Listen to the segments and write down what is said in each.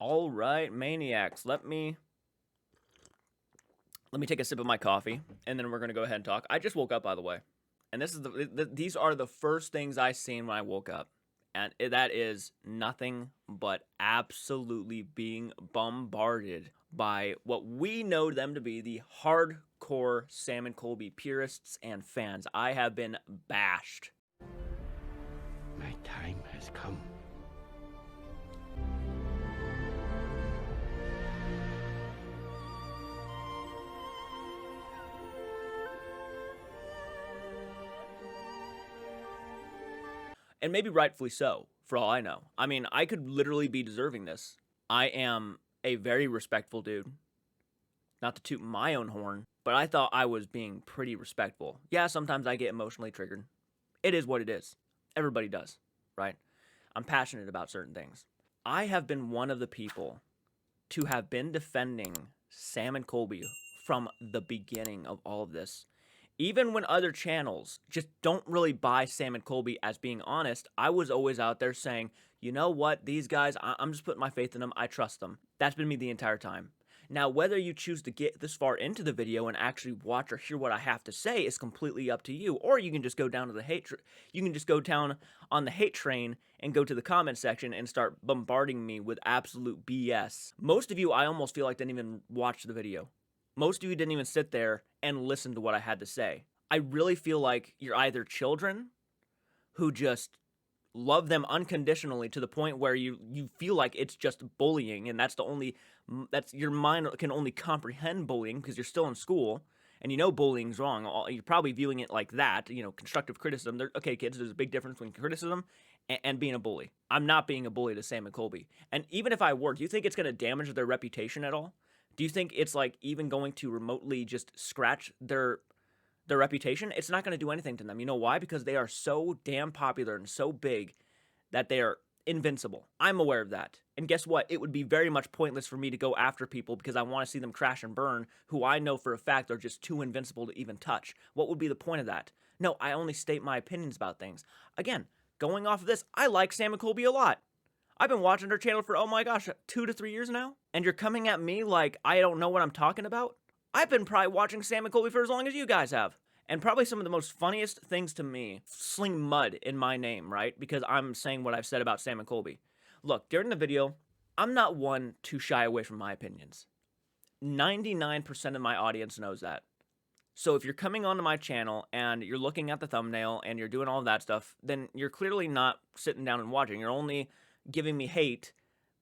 All right, maniacs. Let me take a sip of my coffee, and then we're gonna go ahead and talk. I just woke up, by the way, and this is these are the first things I seen when I woke up, and that is nothing but absolutely being bombarded by what we know them to be the hardcore Sam and Colby purists and fans. I have been bashed. My time has come. And maybe rightfully so, for all I know. I mean, I could literally be deserving this. I am a very respectful dude. Not to toot my own horn, but I thought I was being pretty respectful. Yeah, sometimes I get emotionally triggered. It is what it is. Everybody does, right? I'm passionate about certain things. I have been one of the people to have been defending Sam and Colby from the beginning of all of this. Even when other channels just don't really buy Sam and Colby as being honest, I was always out there saying, you know what, these guys, I'm just putting my faith in them, I trust them. That's been me the entire time. Now, whether you choose to get this far into the video and actually watch or hear what I have to say is completely up to you. Or you can just go down to the you can just go down on the hate train and go to the comment section and start bombarding me with absolute BS. Most of you, I almost feel like, didn't even watch the video. Most of you didn't even sit there and listen to what I had to say. I really feel like you're either children who just love them unconditionally to the point where you feel like it's just bullying, and that's your mind can only comprehend bullying because you're still in school and you know bullying's wrong. You're probably viewing it like that, constructive criticism. Okay, kids, there's a big difference between criticism and being a bully. I'm not being a bully to Sam and Colby. And even if I were, do you think it's going to damage their reputation at all? Do you think it's like even going to remotely just scratch their reputation? It's not going to do anything to them. You know why? Because they are so damn popular and so big that they are invincible. I'm aware of that. And guess what? It would be very much pointless for me to go after people because I want to see them crash and burn who I know for a fact are just too invincible to even touch. What would be the point of that? No, I only state my opinions about things. Again, going off of this, I like Sam and Colby a lot. I've been watching their channel for, oh my gosh, 2 to 3 years now. And you're coming at me like I don't know what I'm talking about? I've been probably watching Sam and Colby for as long as you guys have. And probably some of the most funniest things to me, sling mud in my name, right? Because I'm saying what I've said about Sam and Colby. Look, during the video, I'm not one to shy away from my opinions. 99% of my audience knows that. So if you're coming onto my channel and you're looking at the thumbnail and you're doing all of that stuff, then you're clearly not sitting down and watching. You're only giving me hate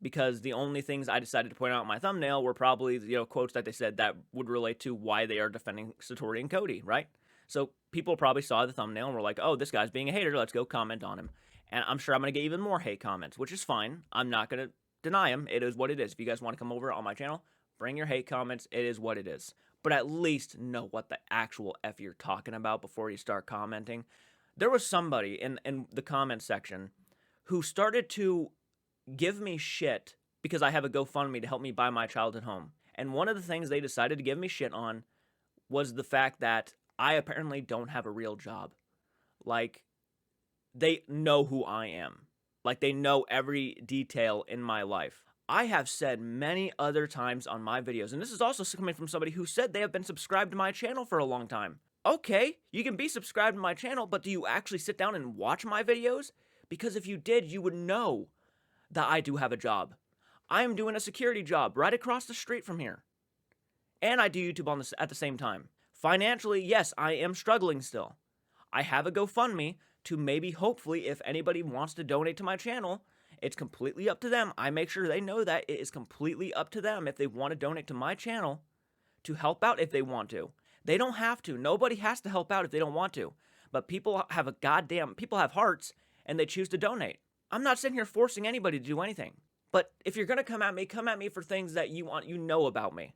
because the only things I decided to point out in my thumbnail were probably, quotes that they said that would relate to why they are defending Satori and Cody, right? So people probably saw the thumbnail and were like, oh, this guy's being a hater, let's go comment on him. And I'm sure I'm going to get even more hate comments, which is fine. I'm not going to deny them. It is what it is. If you guys want to come over on my channel, bring your hate comments. It is what it is. But at least know what the actual F you're talking about before you start commenting. There was somebody in the comment section who started to give me shit because I have a GoFundMe to help me buy my childhood home. And one of the things they decided to give me shit on was the fact that I apparently don't have a real job. Like, they know who I am. Like, they know every detail in my life. I have said many other times on my videos, and this is also coming from somebody who said they have been subscribed to my channel for a long time. Okay, you can be subscribed to my channel, but do you actually sit down and watch my videos? Because if you did, you would know that I do have a job. I am doing a security job right across the street from here. And I do YouTube at the same time. Financially, yes, I am struggling still. I have a GoFundMe to maybe, hopefully, if anybody wants to donate to my channel, it's completely up to them. I make sure they know that it is completely up to them if they want to donate to my channel to help out if they want to. They don't have to. Nobody has to help out if they don't want to. But people have people have hearts and they choose to donate. I'm not sitting here forcing anybody to do anything. But if you're going to come at me for things that you know about me.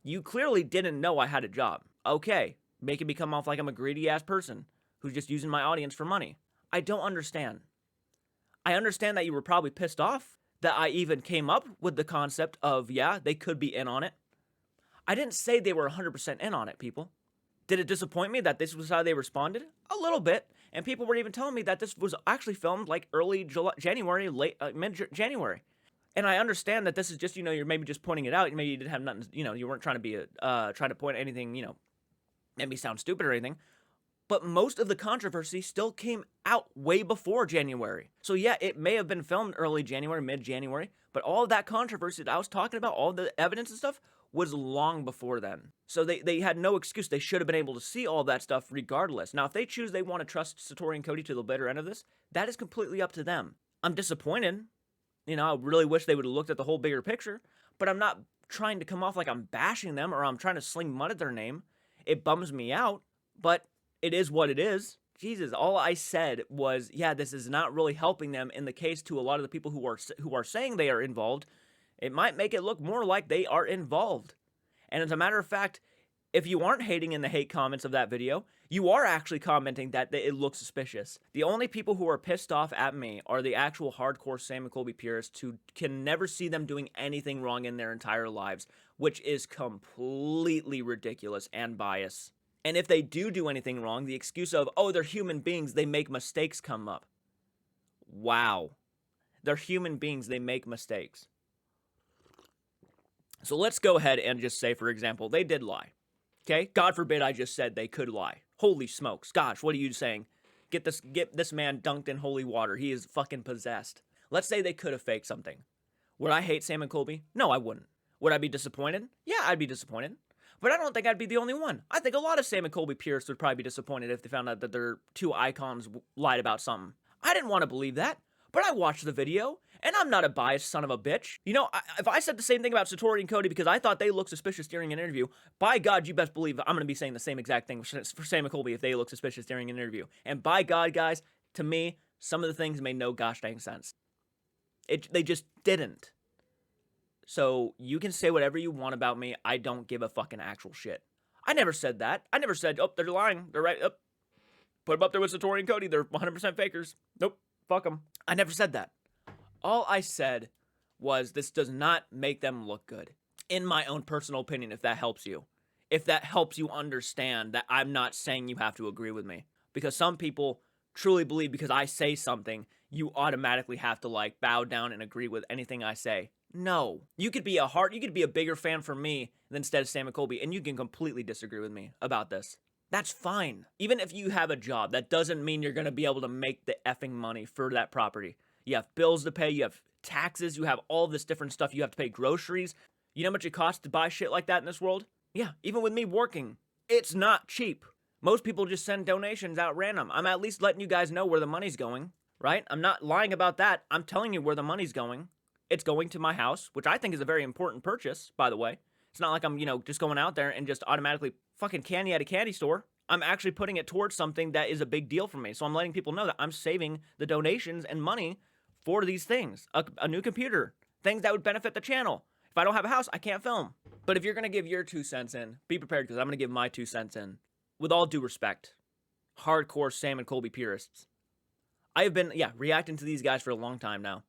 You clearly didn't know I had a job. Okay, making me come off like I'm a greedy-ass person who's just using my audience for money. I don't understand. I understand that you were probably pissed off that I even came up with the concept of, yeah, they could be in on it. I didn't say they were 100% in on it, people. Did it disappoint me that this was how they responded? A little bit. And people were even telling me that this was actually filmed like early January, mid-January. And I understand that this is just, you're maybe just pointing it out. Maybe you didn't have nothing, you weren't trying to be trying to point anything, maybe sound stupid or anything. But most of the controversy still came out way before January. So yeah, it may have been filmed early January, mid-January, but all of that controversy that I was talking about, all the evidence and stuff, was long before then. So they had no excuse. They should have been able to see all that stuff regardless. Now, if they choose they want to trust Satori and Cody to the bitter end of this, that is completely up to them. I'm disappointed. I really wish they would have looked at the whole bigger picture, but I'm not trying to come off like I'm bashing them or I'm trying to sling mud at their name. It bums me out, but it is what it is. Jesus, all I said was, yeah, this is not really helping them in the case to a lot of the people who are saying they are involved. It might make it look more like they are involved. And as a matter of fact, if you aren't hating in the hate comments of that video, you are actually commenting that it looks suspicious. The only people who are pissed off at me are the actual hardcore Sam and Colby purists who can never see them doing anything wrong in their entire lives, which is completely ridiculous and biased. And if they do anything wrong, the excuse of, oh, they're human beings, they make mistakes come up. Wow. They're human beings, they make mistakes. So let's go ahead and just say, for example, they did lie. Okay? God forbid I just said they could lie. Holy smokes. Gosh, what are you saying? Get this man dunked in holy water. He is fucking possessed. Let's say they could have faked something. Would I hate Sam and Colby? No, I wouldn't. Would I be disappointed? Yeah, I'd be disappointed. But I don't think I'd be the only one. I think a lot of Sam and Colby purists would probably be disappointed if they found out that their two icons lied about something. I didn't want to believe that, but I watched the video, and I'm not a biased son of a bitch. If I said the same thing about Satori and Cody because I thought they looked suspicious during an interview, by God, you best believe I'm going to be saying the same exact thing for Sam and Colby if they look suspicious during an interview. And by God, guys, to me, some of the things made no gosh dang sense. They just didn't. So you can say whatever you want about me. I don't give a fucking actual shit. I never said that. I never said, oh, they're lying. They're right. Oh, put them up there with Satori and Cody. They're 100% fakers. Nope. Fuck them. I never said that. All I said was this does not make them look good. In my own personal opinion, if that helps you. If that helps you understand that I'm not saying you have to agree with me. Because some people truly believe because I say something, you automatically have to bow down and agree with anything I say. No. You could be a bigger fan for me than instead of Sam and Colby, and you can completely disagree with me about this. That's fine. Even if you have a job, that doesn't mean you're going to be able to make the effing money for that property. You have bills to pay, you have taxes, you have all this different stuff, you have to pay groceries. You know how much it costs to buy shit like that in this world? Yeah, even with me working, it's not cheap. Most people just send donations out random. I'm at least letting you guys know where the money's going, right? I'm not lying about that. I'm telling you where the money's going. It's going to my house, which I think is a very important purchase, by the way. It's not like I'm, just going out there and just automatically fucking candy at a candy store. I'm actually putting it towards something that is a big deal for me. So I'm letting people know that I'm saving the donations and money for these things. A new computer, things that would benefit the channel. If I don't have a house, I can't film. But if you're going to give your 2 cents in, be prepared because I'm going to give my 2 cents in. With all due respect, hardcore Sam and Colby purists. I have been, reacting to these guys for a long time now.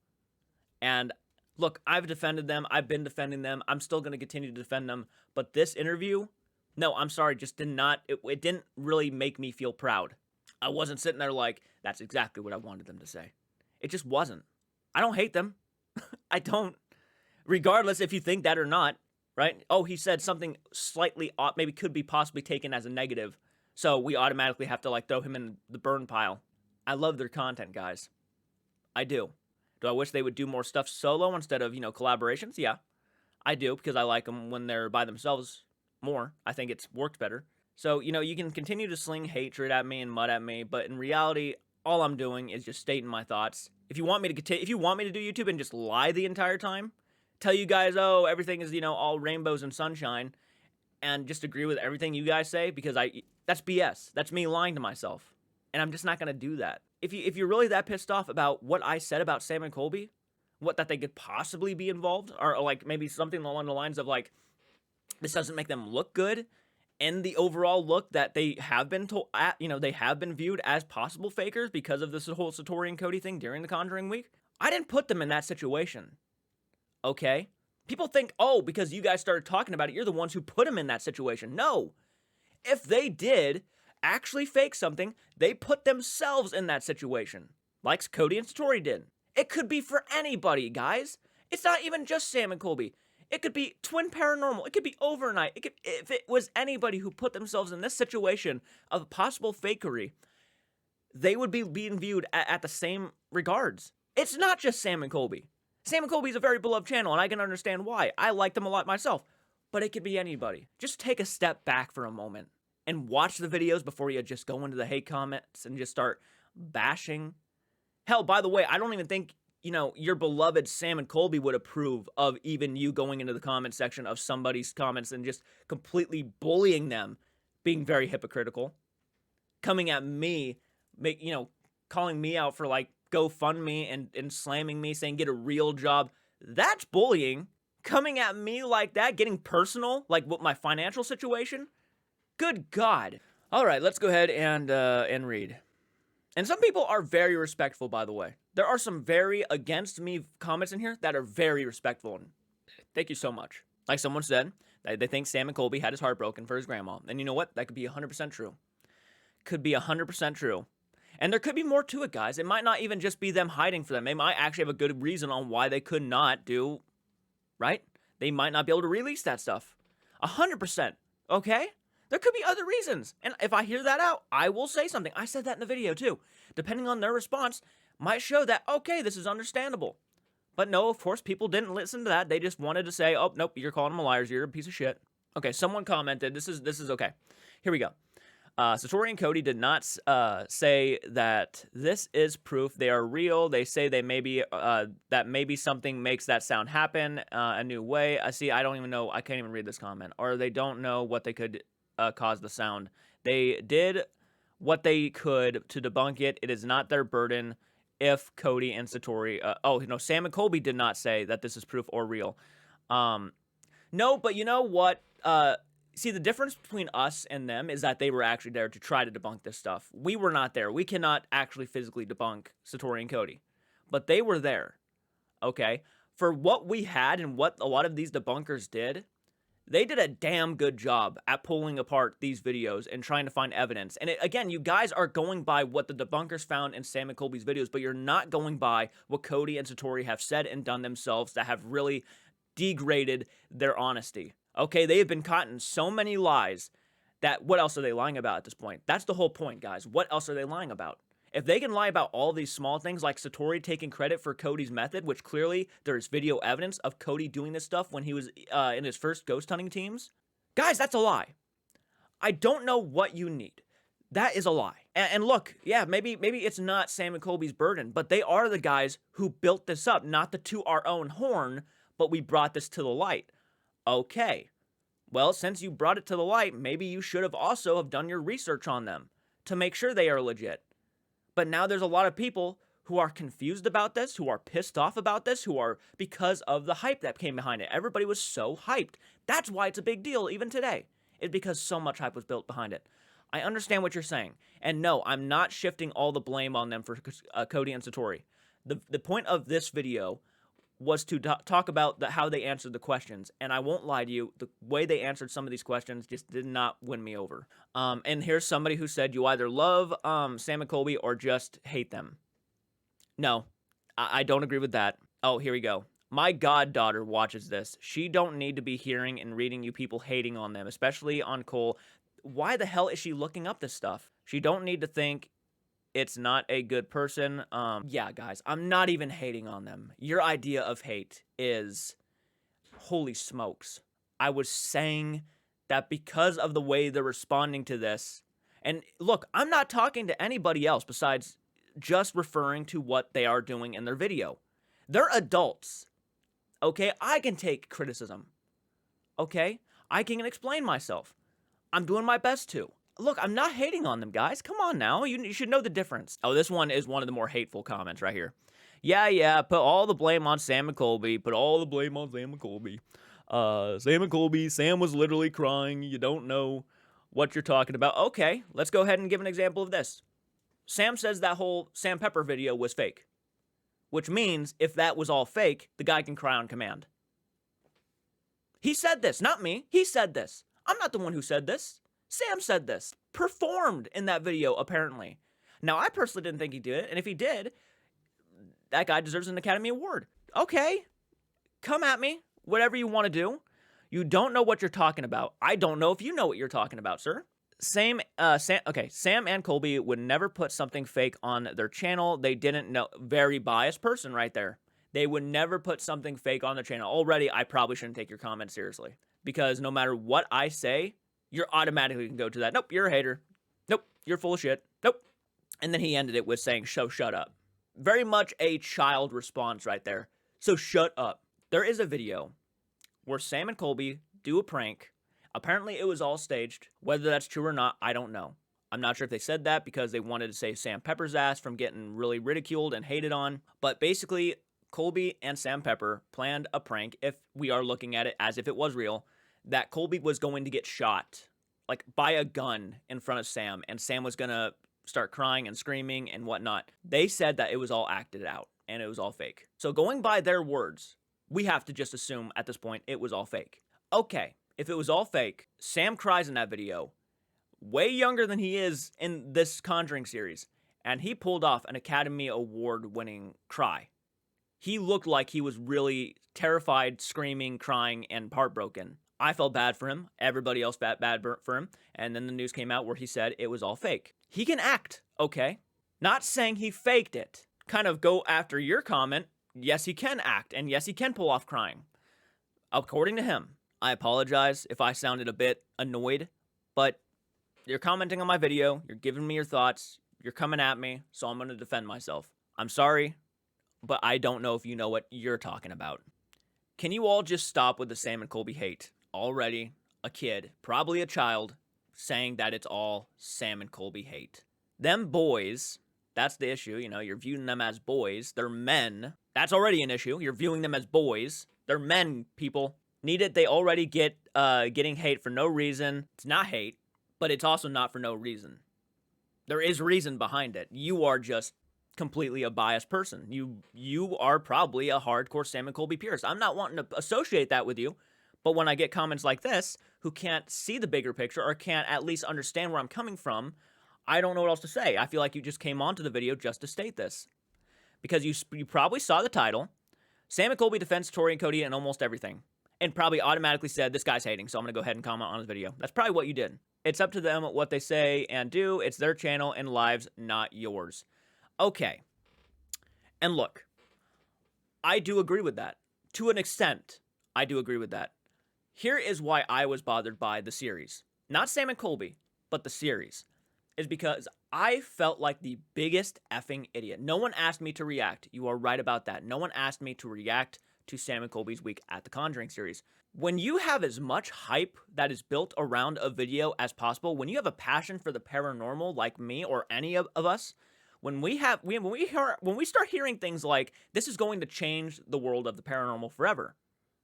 And look, I've defended them. I've been defending them. I'm still going to continue to defend them. But this interview, no, I'm sorry, just did not, it didn't really make me feel proud. I wasn't sitting there like, that's exactly what I wanted them to say. It just wasn't. I don't hate them. I don't. Regardless if you think that or not, right? Oh, he said something slightly odd, maybe could be possibly taken as a negative. So we automatically have to throw him in the burn pile. I love their content, guys. I do. Do I wish they would do more stuff solo instead of, collaborations? Yeah, I do, because I like them when they're by themselves more. I think it's worked better. So, you can continue to sling hatred at me and mud at me, but in reality, all I'm doing is just stating my thoughts. If you want me to do YouTube and just lie the entire time, tell you guys, oh, everything is, all rainbows and sunshine, and just agree with everything you guys say, because that's BS. That's me lying to myself. And I'm just not going to do that. If you're really that pissed off about what I said about Sam and Colby, that they could possibly be involved, or maybe something along the lines of this doesn't make them look good, and the overall look that they have been they have been viewed as possible fakers because of this whole Satori and Cody thing during the Conjuring week. I didn't put them in that situation. Okay? People think, oh, because you guys started talking about it, you're the ones who put them in that situation. No. If they did actually fake something, they put themselves in that situation, like Cody and Satori did. It could be for anybody, guys. It's not even just Sam and Colby. It could be Twin Paranormal. It could be Overnight. If it was anybody who put themselves in this situation of possible fakery, they would be being viewed at the same regards. It's not just Sam and Colby. Sam and Colby is a very beloved channel, and I can understand why. I like them a lot myself. But it could be anybody. Just take a step back for a moment and watch the videos before you just go into the hate comments and just start bashing. Hell, by the way, I don't even think, your beloved Sam and Colby would approve of even you going into the comment section of somebody's comments and just completely bullying them, being very hypocritical, coming at me, calling me out for like GoFundMe and slamming me, saying get a real job. That's bullying. Coming at me like that, getting personal, like what my financial situation. Good God. All right, let's go ahead and read. And some people are very respectful, by the way. There are some very against me comments in here that are very respectful. And thank you so much. Like someone said, they think Sam and Colby had his heart broken for his grandma. And you know what? That could be 100% true. Could be 100% true. And there could be more to it, guys. It might not even just be them hiding for them. They might actually have a good reason on why they could not do, right? They might not be able to release that stuff. 100%, okay? There could be other reasons. And if I hear that out, I will say something. I said that in the video too. Depending on their response, might show that, okay, this is understandable. But no, of course, people didn't listen to that. They just wanted to say, oh, nope, you're calling them liars. You're a piece of shit. Okay, someone commented. This is okay. Here we go. Satori and Cody did not say that this is proof. They are real. They say they maybe that maybe something makes that sound happen a new way. I don't even know. I can't even read this comment. Or they don't know what they could cause the sound. They did what they could to debunk it. It is not their burden. If Cody and Satori, Sam and Colby did not say that this is proof or real. No, but you know what? See, the difference between us and them is that they were actually there to try to debunk this stuff. We were not there. We cannot actually physically debunk Satori and Cody. But they were there, okay? For what we had and what a lot of these debunkers did, they did a damn good job at pulling apart these videos and trying to find evidence. And again, you guys are going by what the debunkers found in Sam and Colby's videos, but you're not going by what Cody and Satori have said and done themselves that have really degraded their honesty. Okay, they have been caught in so many lies that what else are they lying about at this point? That's the whole point, guys. What else are they lying about? If they can lie about all these small things like Satori taking credit for Cody's method, which clearly there's video evidence of Cody doing this stuff when he was in his first ghost hunting teams, guys, that's a lie. I don't know what you need. That is a lie. And look, yeah, maybe it's not Sam and Colby's burden, but they are the guys who built this up, not to toot our own horn, but we brought this to the light. Okay, well, since you brought it to the light, maybe you should have also have done your research on them to make sure they are legit. But now there's a lot of people who are confused about this, who are pissed off about this, who are because of the hype that came behind it. Everybody was so hyped. That's why it's a big deal even today. It's because so much hype was built behind it. I understand what you're saying. And no, I'm not shifting all the blame on them for Cody and Satori. The point of this video was to talk about how they answered the questions. And I won't lie to you, the way they answered some of these questions just did not win me over. And here's somebody who said you either love Sam and Colby or just hate them. No, I don't agree with that. Oh, here we go. My goddaughter watches this. She don't need to be hearing and reading you people hating on them, especially on Cole. Why the hell is she looking up this stuff? She don't need to think it's not a good person. Yeah, guys, I'm not even hating on them. Your idea of hate is, holy smokes. I was saying that because of the way they're responding to this, and look, I'm not talking to anybody else besides just referring to what they are doing in their video. They're adults, okay? I can take criticism, okay? I can explain myself. I'm doing my best to. Look, I'm not hating on them, guys. Come on now. You should know the difference. Oh, this one is one of the more hateful comments right here. Yeah, put all the blame on Sam and Colby. Put all the blame on Sam and Colby. Sam and Colby, Sam was literally crying. You don't know what you're talking about. Okay, let's go ahead and give an example of this. Sam says that whole Sam Pepper video was fake. Which means, if that was all fake, the guy can cry on command. He said this, not me. He said this. I'm not the one who said this. Sam said this. Performed in that video, apparently. Now, I personally didn't think he did it, and if he did, that guy deserves an Academy Award. Okay. Come at me, whatever you want to do. You don't know what you're talking about. I don't know if you know what you're talking about, sir. Sam and Colby would never put something fake on their channel. They didn't know. Very biased person right there. They would never put something fake on their channel. Already, I probably shouldn't take your comment seriously. Because no matter what I say, you're automatically going to go to that. Nope, you're a hater. Nope, you're full of shit. Nope. And then he ended it with saying, so shut up. Very much a child response right there. So shut up. There is a video where Sam and Colby do a prank. Apparently, it was all staged. Whether that's true or not, I don't know. I'm not sure if they said that because they wanted to save Sam Pepper's ass from getting really ridiculed and hated on. But basically, Colby and Sam Pepper planned a prank, if we are looking at it as if it was real, that Colby was going to get shot, like by a gun in front of Sam, and Sam was going to start crying and screaming and whatnot. They said that it was all acted out and it was all fake. So going by their words, we have to just assume at this point it was all fake. Okay, if it was all fake, Sam cries in that video, way younger than he is in this Conjuring series, and he pulled off an Academy Award-winning cry. He looked like he was really terrified, screaming, crying, and heartbroken. I felt bad for him. Everybody else felt bad for him. And then the news came out where he said it was all fake. He can act, okay? Not saying he faked it. Kind of go after your comment. Yes, he can act, and yes, he can pull off crying. According to him. I apologize if I sounded a bit annoyed, but you're commenting on my video, you're giving me your thoughts, you're coming at me, so I'm going to defend myself. I'm sorry, but I don't know if you know what you're talking about. Can you all just stop with the Sam and Colby hate? Already a kid, probably a child, saying that it's all Sam and Colby hate. Them boys, that's the issue, you know, you're viewing them as boys. They're men. That's already an issue. You're viewing them as boys. They're men, people. Need it, they already get getting hate for no reason. It's not hate, but it's also not for no reason. There is reason behind it. You are just completely a biased person. You are probably a hardcore Sam and Colby purist. I'm not wanting to associate that with you, but when I get comments like this, who can't see the bigger picture or can't at least understand where I'm coming from, I don't know what else to say. I feel like you just came onto the video just to state this. Because you probably saw the title, Sam and Colby defends Tori and Cody in almost everything, and probably automatically said, this guy's hating, so I'm going to go ahead and comment on his video. That's probably what you did. It's up to them what they say and do. It's their channel and lives, not yours. Okay. And look, I do agree with that. To an extent, I do agree with that. Here is why I was bothered by the series. Not Sam and Colby, but the series. Is because I felt like the biggest effing idiot. No one asked me to react. You are right about that. No one asked me to react to Sam and Colby's week at the Conjuring series. When you have as much hype that is built around a video as possible, when you have a passion for the paranormal like me or any of us, when we start hearing things like this is going to change the world of the paranormal forever,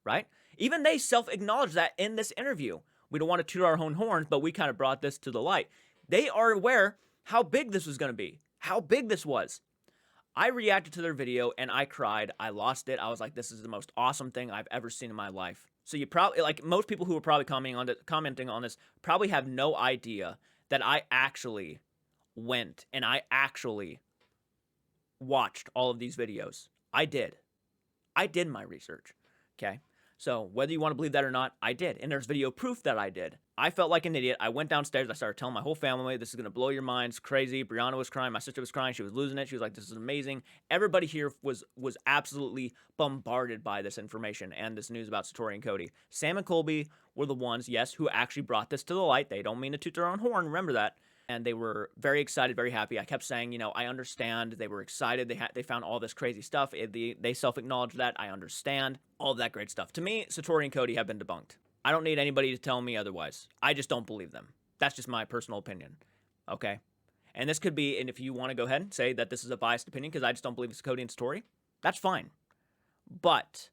right? Even they self-acknowledge that in this interview. We don't want to toot our own horns, but we kind of brought this to the light. They are aware how big this was going to be, how big this was. I reacted to their video and I cried. I lost it. I was like, this is the most awesome thing I've ever seen in my life. So you probably, like most people who are probably commenting on this probably have no idea that I actually went and I actually watched all of these videos. I did. I did my research. Okay. So whether you want to believe that or not, I did. And there's video proof that I did. I felt like an idiot. I went downstairs. I started telling my whole family, this is going to blow your minds. Crazy. Brianna was crying. My sister was crying. She was losing it. She was like, this is amazing. Everybody here was absolutely bombarded by this information and this news about Satori and Cody. Sam and Colby were the ones, yes, who actually brought this to the light. They don't mean to toot their own horn. Remember that. And they were very excited, very happy. I kept saying, you know, I understand. They were excited. They found all this crazy stuff. They self-acknowledged that. I understand. All of that great stuff. To me, Satori and Cody have been debunked. I don't need anybody to tell me otherwise. I just don't believe them. That's just my personal opinion. Okay? And this could be, and if you want to go ahead and say that this is a biased opinion because I just don't believe it's Cody and Satori, that's fine. But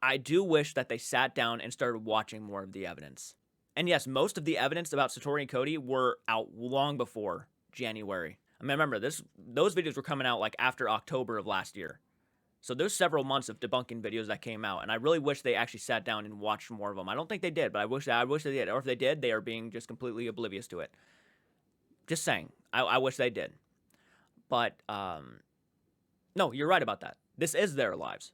I do wish that they sat down and started watching more of the evidence. And yes, most of the evidence about Satori and Cody were out long before January. I mean, remember, those videos were coming out like after October of last year. So there's several months of debunking videos that came out, and I really wish they actually sat down and watched more of them. I don't think they did, but I wish they did. Or if they did, they are being just completely oblivious to it. Just saying. I wish they did. But, no, you're right about that. This is their lives.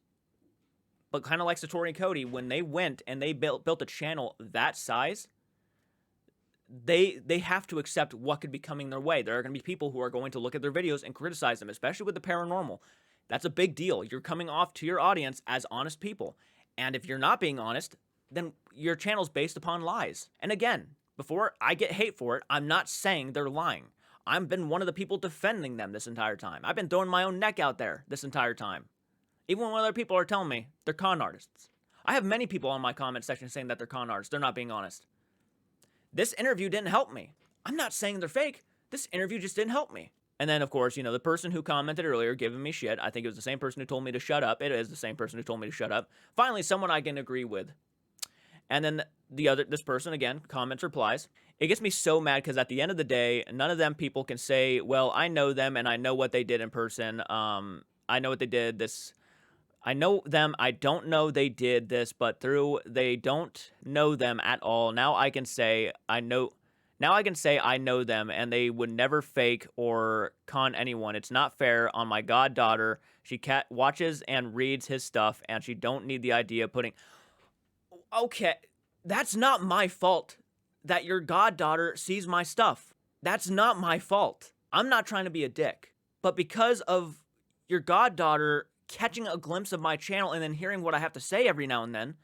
But kind of like Satori and Cody, when they went and they built a channel that size, they have to accept what could be coming their way. There are going to be people who are going to look at their videos and criticize them, especially with the paranormal. That's a big deal. You're coming off to your audience as honest people. And if you're not being honest, then your channel's based upon lies. And again, before I get hate for it, I'm not saying they're lying. I've been one of the people defending them this entire time. I've been throwing my own neck out there this entire time. Even when other people are telling me they're con artists. I have many people on my comment section saying that they're con artists. They're not being honest. This interview didn't help me. I'm not saying they're fake. This interview just didn't help me. And then, of course, the person who commented earlier giving me shit, I think it was the same person who told me to shut up. It is the same person who told me to shut up. Finally, someone I can agree with. And then this person, again, comments, replies. It gets me so mad because at the end of the day, none of them people can say, well, I know them and I know what they did in person. I know what they did. I know them. I don't know they did this, but they don't know them at all. Now I can say I know them and they would never fake or con anyone. It's not fair on my goddaughter. She watches and reads his stuff and she don't need the idea of putting... Okay, that's not my fault that your goddaughter sees my stuff. That's not my fault. I'm not trying to be a dick. But because of your goddaughter catching a glimpse of my channel and then hearing what I have to say every now and then,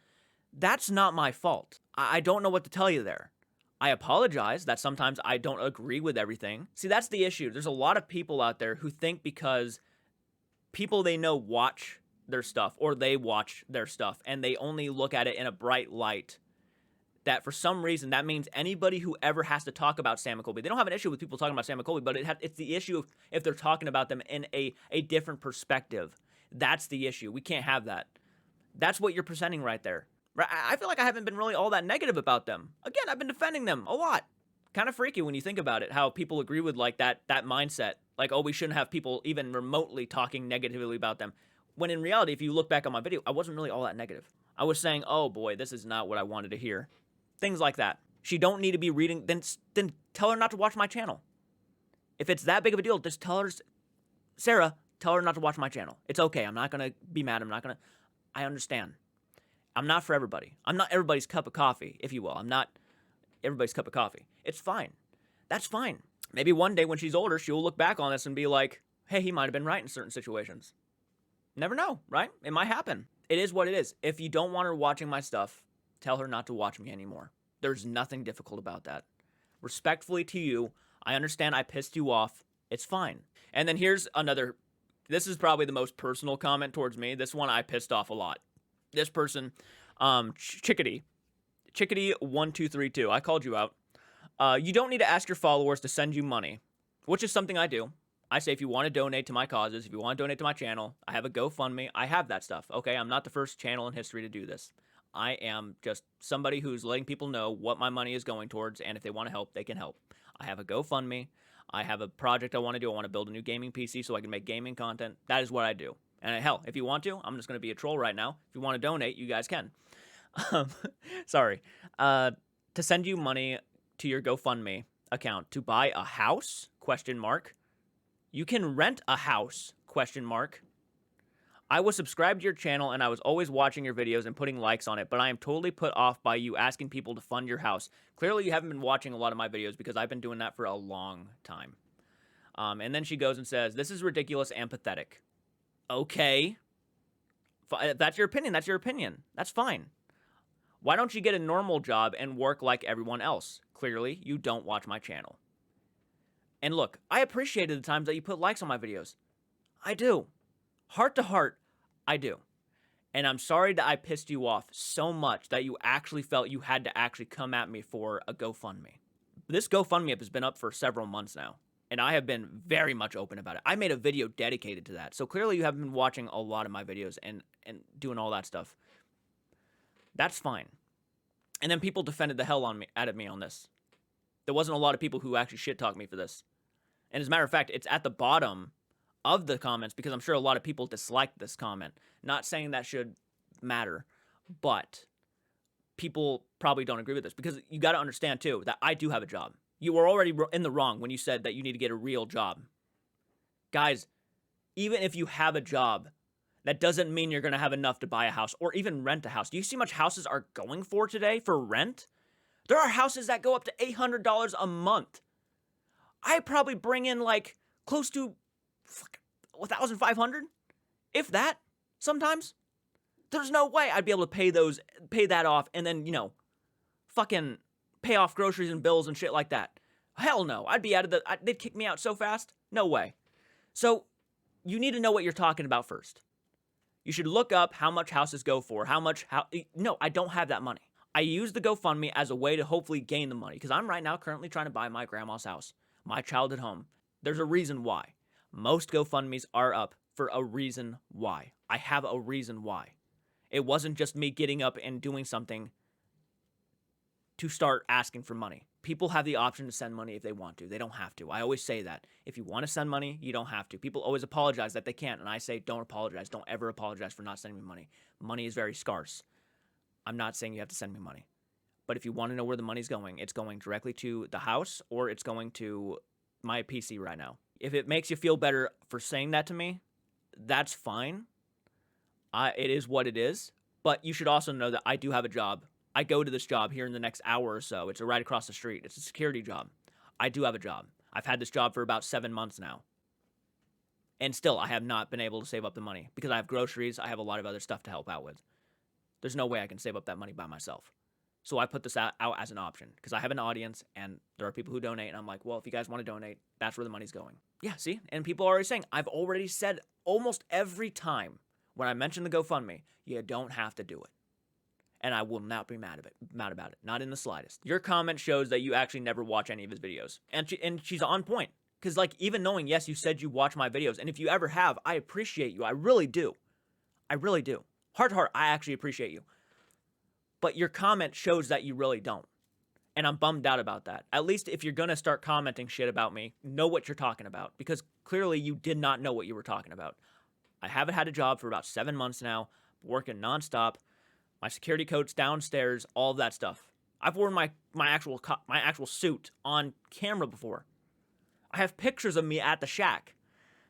that's not my fault. I don't know what to tell you there. I apologize that sometimes I don't agree with everything. See, that's the issue. There's a lot of people out there who think because people they know watch their stuff or they watch their stuff and they only look at it in a bright light, that for some reason that means anybody who ever has to talk about Sam and Colby, they don't have an issue with people talking about Sam and Colby, but it's the issue of if they're talking about them in a different perspective. That's the issue. We can't have that. That's what you're presenting right there. I feel like I haven't been really all that negative about them. Again, I've been defending them a lot. Kind of freaky when you think about it, how people agree with like that mindset. Like, oh, we shouldn't have people even remotely talking negatively about them. When in reality, if you look back on my video, I wasn't really all that negative. I was saying, oh boy, this is not what I wanted to hear. Things like that. She don't need to be reading, then tell her not to watch my channel. If it's that big of a deal, just tell her, Sarah, tell her not to watch my channel. It's okay. I'm not going to be mad. I understand. I'm not for everybody. I'm not everybody's cup of coffee, if you will. I'm not everybody's cup of coffee. It's fine. That's fine. Maybe one day when she's older, she'll look back on this and be like, hey, he might have been right in certain situations. Never know, right? It might happen. It is what it is. If you don't want her watching my stuff, tell her not to watch me anymore. There's nothing difficult about that. Respectfully to you, I understand I pissed you off. It's fine. And then here's another. This is probably the most personal comment towards me. This one I pissed off a lot. This person, Chickadee1232. I called you out. You don't need to ask your followers to send you money, which is something I do. I say if you want to donate to my causes, if you want to donate to my channel, I have a GoFundMe. I have that stuff, okay? I'm not the first channel in history to do this. I am just somebody who's letting people know what my money is going towards, and if they want to help, they can help. I have a GoFundMe. I have a project I want to do. I want to build a new gaming PC so I can make gaming content. That is what I do. And hell, if you want to, I'm just going to be a troll right now. If you want to donate, you guys can. Sorry. To send you money to your GoFundMe account to buy a house? ? You can rent a house ? I was subscribed to your channel and I was always watching your videos and putting likes on it, but I am totally put off by you asking people to fund your house. Clearly you haven't been watching a lot of my videos because I've been doing that for a long time. And then she goes and says, this is ridiculous and pathetic. Okay. If that's your opinion, that's your opinion. That's fine. Why don't you get a normal job and work like everyone else? Clearly, you don't watch my channel. And look, I appreciated the times that you put likes on my videos. I do. Heart to heart, I do. And I'm sorry that I pissed you off so much that you actually felt you had to actually come at me for a GoFundMe. This GoFundMe has been up for several months now, and I have been very much open about it. I made a video dedicated to that. So clearly you haven't been watching a lot of my videos and doing all that stuff. That's fine. And then people defended the hell out of me on this. There wasn't a lot of people who actually shit-talked me for this. And as a matter of fact, it's at the bottom of the comments because I'm sure a lot of people disliked this comment. Not saying that should matter, but people probably don't agree with this because you got to understand, too, that I do have a job. You were already in the wrong when you said that you need to get a real job. Guys, even if you have a job, That doesn't mean you're going to have enough to buy a house or even rent a house. Do you see how much houses are going for today for rent? There are houses that go up to $800 a month. I probably bring in like close to 1,500, if that, sometimes. There's no way I'd be able to pay that off and then, fucking pay off groceries and bills and shit like that. Hell no. I'd be they'd kick me out so fast. No way. So you need to know what you're talking about first. You should look up how much houses go for, no, I don't have that money. I use the GoFundMe as a way to hopefully gain the money because I'm right now currently trying to buy my grandma's house, my childhood home. There's a reason why. Most GoFundMes are up for a reason why. I have a reason why. It wasn't just me getting up and doing something to start asking for money. People have the option to send money if they want to. They don't have to. I always say that. If you want to send money, you don't have to. People always apologize that they can't, and I say don't apologize. Don't ever apologize for not sending me money. Money is very scarce. I'm not saying you have to send me money. But if you want to know where the money's going, it's going directly to the house or it's going to my PC right now. If it makes you feel better for saying that to me, that's fine. It is what it is. But you should also know that I do have a job. I go to this job here in the next hour or so. It's right across the street. It's a security job. I do have a job. I've had this job for about 7 months now. And still, I have not been able to save up the money because I have groceries. I have a lot of other stuff to help out with. There's no way I can save up that money by myself. So I put this out as an option because I have an audience and there are people who donate. And I'm like, well, if you guys want to donate, that's where the money's going. Yeah, see? And people are already saying, I've already said almost every time when I mention the GoFundMe, you don't have to do it. And I will not be mad about it. Not in the slightest. Your comment shows that you actually never watch any of his videos. And she's on point. Because, even knowing, yes, you said you watch my videos. And if you ever have, I appreciate you. I really do. I really do. Heart to heart, I actually appreciate you. But your comment shows that you really don't. And I'm bummed out about that. At least if you're going to start commenting shit about me, know what you're talking about. Because clearly you did not know what you were talking about. I haven't had a job for about 7 months now. Working nonstop. My security coat's downstairs, all of that stuff. I've worn my actual suit on camera before. I have pictures of me at the shack.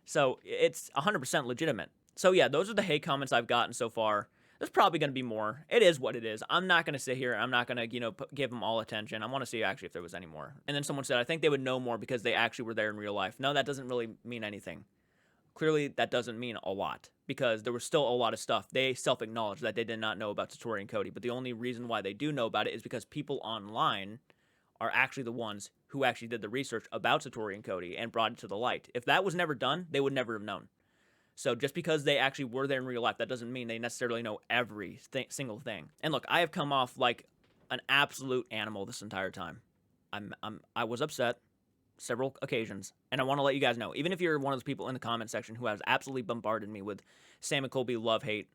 So it's 100% legitimate. So yeah, those are the hate comments I've gotten so far. There's probably going to be more. It is what it is. I'm not going to sit here. I'm not going to, give them all attention. I want to see actually if there was any more. And then someone said, I think they would know more because they actually were there in real life. No, that doesn't really mean anything. Clearly, that doesn't mean a lot because there was still a lot of stuff. They self-acknowledged that they did not know about Satori and Cody, but the only reason why they do know about it is because people online are actually the ones who actually did the research about Satori and Cody and brought it to the light. If that was never done, they would never have known. So just because they actually were there in real life, that doesn't mean they necessarily know every single thing. And look, I have come off like an absolute animal this entire time. I was upset. Several occasions, and I want to let you guys know, even if you're one of those people in the comment section who has absolutely bombarded me with Sam and Colby love hate,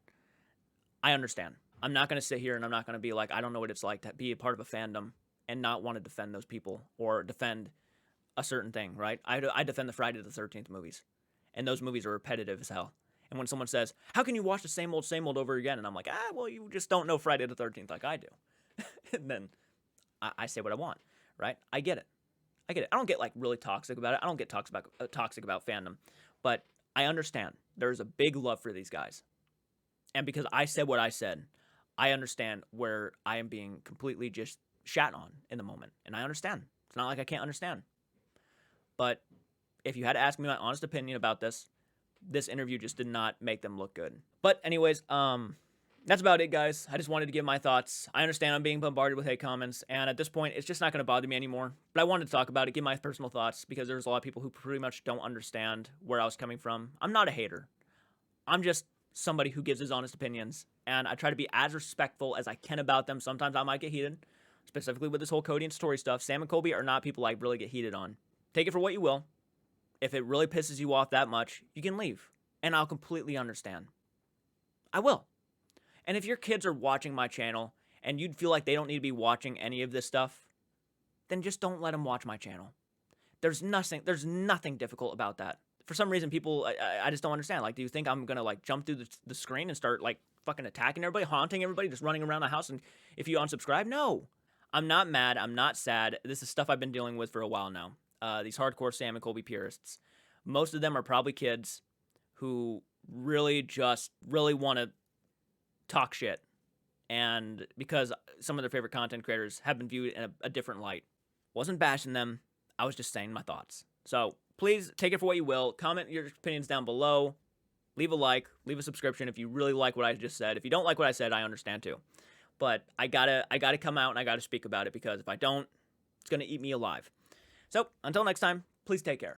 I understand. I'm not going to sit here and I'm not going to be like, I don't know what it's like to be a part of a fandom and not want to defend those people or defend a certain thing, right? I defend the Friday the 13th movies, and those movies are repetitive as hell. And when someone says, how can you watch the same old over again? And I'm like, well, you just don't know Friday the 13th like I do. And then I say what I want, right? I get it. I don't get really toxic about it. I don't get toxic about fandom, but I understand there's a big love for these guys. And because I said what I said, I understand where I am being completely just shat on in the moment. And I understand. It's not like I can't understand. But if you had to ask me my honest opinion about this interview just did not make them look good. But anyways, that's about it, guys. I just wanted to give my thoughts. I understand I'm being bombarded with hate comments, and at this point, it's just not going to bother me anymore. But I wanted to talk about it, give my personal thoughts, because there's a lot of people who pretty much don't understand where I was coming from. I'm not a hater. I'm just somebody who gives his honest opinions, and I try to be as respectful as I can about them. Sometimes I might get heated, specifically with this whole Cody and Satori stuff. Sam and Colby are not people I really get heated on. Take it for what you will. If it really pisses you off that much, you can leave, and I'll completely understand. I will. And if your kids are watching my channel and you'd feel like they don't need to be watching any of this stuff, then just don't let them watch my channel. There's nothing difficult about that. For some reason, people, I just don't understand. Do you think I'm going to, jump through the screen and start, fucking attacking everybody, haunting everybody, just running around the house, and if you unsubscribe? No. I'm not mad. I'm not sad. This is stuff I've been dealing with for a while now. These hardcore Sam and Colby purists. Most of them are probably kids who really want to talk shit. And because some of their favorite content creators have been viewed in a different light. Wasn't bashing them. I was just saying my thoughts. So please take it for what you will. Comment your opinions down below. Leave a like. Leave a subscription if you really like what I just said. If you don't like what I said, I understand too. But I gotta come out and I gotta speak about it, because if I don't, it's gonna eat me alive. So until next time, please take care.